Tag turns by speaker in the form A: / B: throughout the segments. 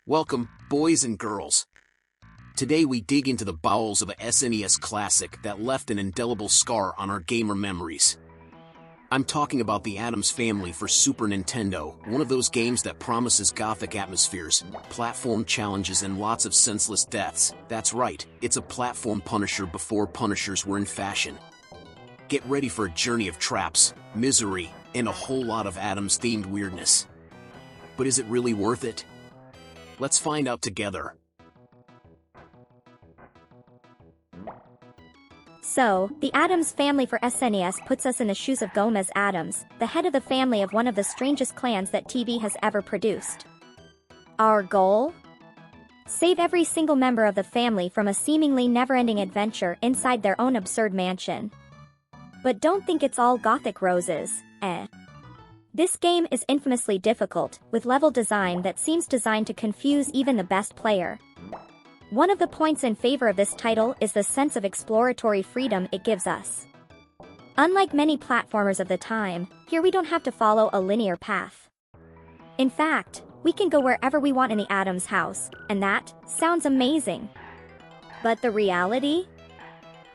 A: Welcome, boys and girls. Today we dig into the bowels of a SNES classic that left an indelible scar on our gamer memories. I'm talking about the Addams Family for Super Nintendo, one of those games that promises gothic atmospheres, platform challenges and lots of senseless deaths. That's right, it's a platform Punisher before Punishers were in fashion. Get ready for a journey of traps, misery, and a whole lot of Addams-themed weirdness. But is it really worth it? Let's find out together.
B: So, the Addams Family for SNES puts us in the shoes of Gomez Addams, the head of the family of one of the strangest clans that TV has ever produced. Our goal? Save every single member of the family from a seemingly never-ending adventure inside their own absurd mansion. But don't think it's all gothic roses, eh? This game is infamously difficult, with level design that seems designed to confuse even the best player. One of the points in favor of this title is the sense of exploratory freedom it gives us. Unlike many platformers of the time, here we don't have to follow a linear path. In fact, we can go wherever we want in the Addams house, and that sounds amazing. But the reality?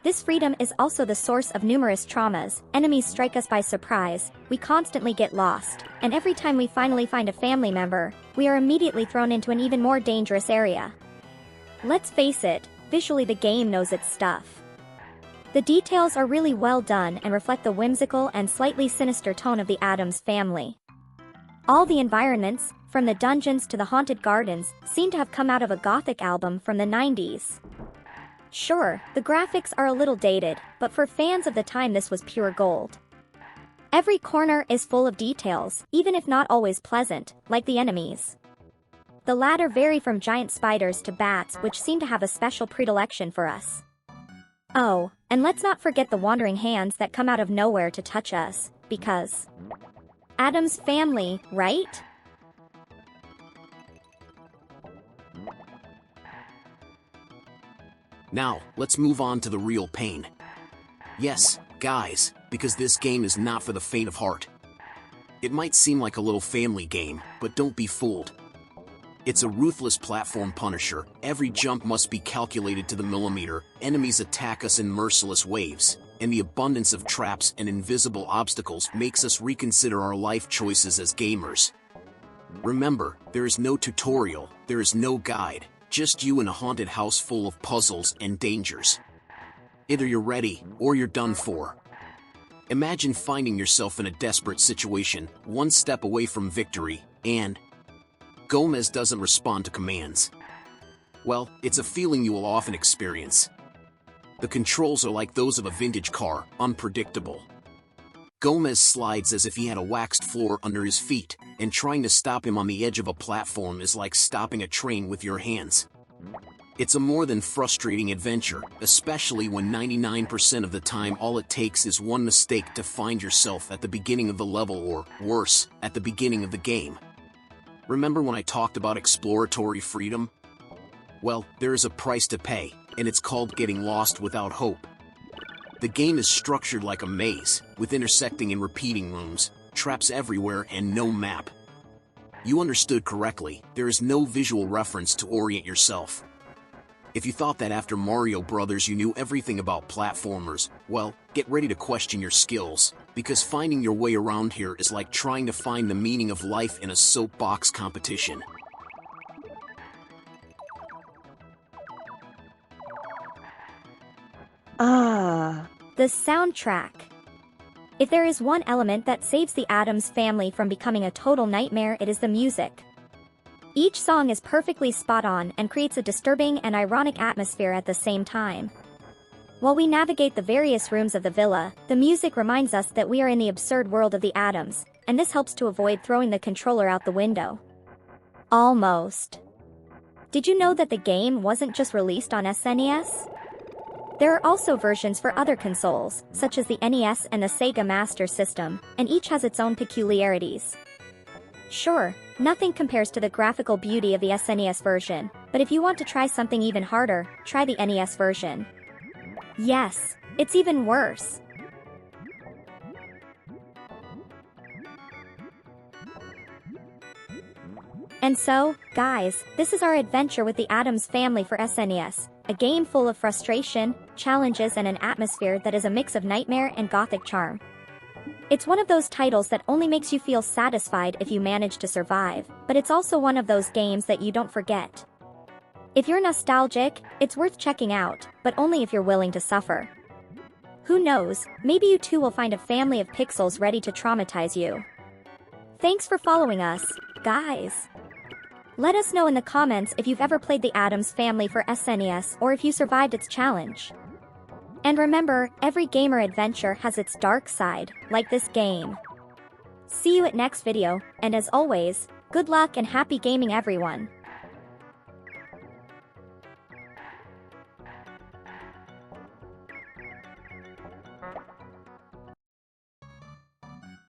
B: This freedom is also the source of numerous traumas. Enemies strike us by surprise, we constantly get lost, and every time we finally find a family member, we are immediately thrown into an even more dangerous area. Let's face it, visually the game knows its stuff. The details are really well done and reflect the whimsical and slightly sinister tone of the Addams family. All the environments, from the dungeons to the haunted gardens, seem to have come out of a gothic album from the 90s. Sure, the graphics are a little dated, but for fans of the time this was pure gold. Every corner is full of details, even if not always pleasant, like the enemies. The latter vary from giant spiders to bats, which seem to have a special predilection for us. Oh, and let's not forget the wandering hands that come out of nowhere to touch us, because Addams Family, right?
A: Now, let's move on to the real pain. Yes, guys, because this game is not for the faint of heart. It might seem like a little family game, but don't be fooled. It's a ruthless platform Punisher. Every jump must be calculated to the millimeter, enemies attack us in merciless waves, and the abundance of traps and invisible obstacles makes us reconsider our life choices as gamers. Remember, there is no tutorial, there is no guide, just you in a haunted house full of puzzles and dangers. Either you're ready, or you're done for. Imagine finding yourself in a desperate situation, one step away from victory, and Gomez doesn't respond to commands. Well, it's a feeling you will often experience. The controls are like those of a vintage car, unpredictable. Gomez slides as if he had a waxed floor under his feet, and trying to stop him on the edge of a platform is like stopping a train with your hands. It's a more than frustrating adventure, especially when 99% of the time all it takes is one mistake to find yourself at the beginning of the level or, worse, at the beginning of the game. Remember when I talked about exploratory freedom? Well, there is a price to pay, and it's called getting lost without hope. The game is structured like a maze, with intersecting and repeating rooms, traps everywhere and no map. You understood correctly, there is no visual reference to orient yourself. If you thought that after Mario Brothers you knew everything about platformers, well, get ready to question your skills, because finding your way around here is like trying to find the meaning of life in a soapbox competition.
B: The soundtrack. If there is one element that saves the Addams Family from becoming a total nightmare, it is the music. Each song is perfectly spot on and creates a disturbing and ironic atmosphere at the same time. While we navigate the various rooms of the villa, the music reminds us that we are in the absurd world of the Addams, and this helps to avoid throwing the controller out the window. Almost. Did you know that the game wasn't just released on SNES? There are also versions for other consoles, such as the NES and the Sega Master System, and each has its own peculiarities. Sure, nothing compares to the graphical beauty of the SNES version, but if you want to try something even harder, try the NES version. Yes, it's even worse. And so, guys, this is our adventure with the Addams Family for SNES, a game full of frustration, challenges and an atmosphere that is a mix of nightmare and gothic charm. It's one of those titles that only makes you feel satisfied if you manage to survive, but it's also one of those games that you don't forget. If you're nostalgic, it's worth checking out, but only if you're willing to suffer. Who knows, maybe you too will find a family of pixels ready to traumatize you. Thanks for following us, guys. Let us know in the comments if you've ever played the Addams Family for SNES or if you survived its challenge. And remember, every gamer adventure has its dark side, like this game. See you at next video, and as always, good luck and happy gaming everyone.